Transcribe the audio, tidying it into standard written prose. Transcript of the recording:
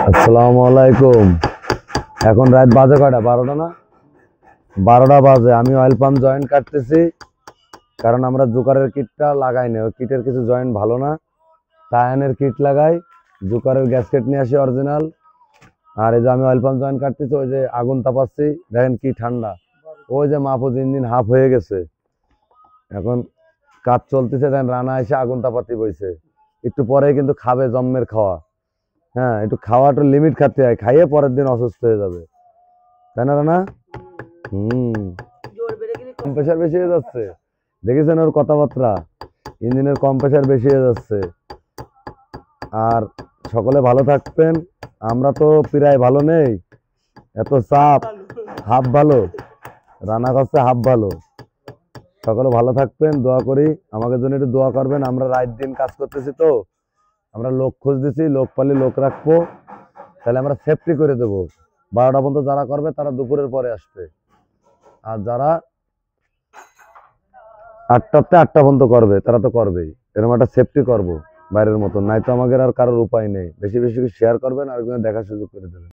আসসালামু আলাইকুম। এখন রাত বাজে কয়টা? 12টা না? 12টা বাজে। আমি অয়েল পাম্প জয়েন্ট কাটতেছি, কারণ আমরা জোকারের কিটটা লাগাই না। ওই কিটের কিছু জয়েন্ট ভালো না, টায়ানের কিট লাগাই। জোকারের গ্যাসকেট নিয়ে আসি অরিজিনাল। আর এই যে আমি অয়েল পাম্প জয়েন্ট কাটতেছি, ওই যে আগুন তাপাচ্ছি, দেখেন কি ঠান্ডা। ওই যে মাহফুজ ইঞ্জিন হাফ হয়ে গেছে, এখন কাজ চলতেছে। দেখেন রানা এসে আগুন তাপাতে বইছে, একটু পরেই কিন্তু খাবে জম্মের খাওয়া। হ্যাঁ, একটু খাওয়া একটু লিমিট খাতে হয়, খাইয়ে পরের দিন অসুস্থ হয়ে যাবে, তাই না রানা? কম্প্রেসার বেশি হয়ে যাচ্ছে, দেখেছেন ওর কথাবার্তা? ইঞ্জিনের কম্প্রেসার বেশি হয়ে যাচ্ছে। আর সকলে ভালো থাকবেন। আমরা তো প্রায় ভালো নেই, এত চাপ। হাফ ভালো, রানা করছে হাফ ভালো। সকলে ভালো থাকবেন, দোয়া করি আমাদের জন্য, একটু দোয়া করবেন। আমরা রাত দিন কাজ করতেছি, তো আমরা লোক খোঁজ দিছি, লোক পালি লোক রাখবো, তাহলে আমরা সেফটি করে দেবো। 12টা পর্যন্ত যারা করবে তারা দুপুরের পরে আসবে, আর যারা 8টা পর্যন্ত করবে তারা তো করবেই। এরকম একটা সেফটি করবো বাইরের মতন, নাই তো আমাদের আর কারোর উপায় নেই। বেশি বেশি শেয়ার করবেন আর দেখার সুযোগ করে দেবেন।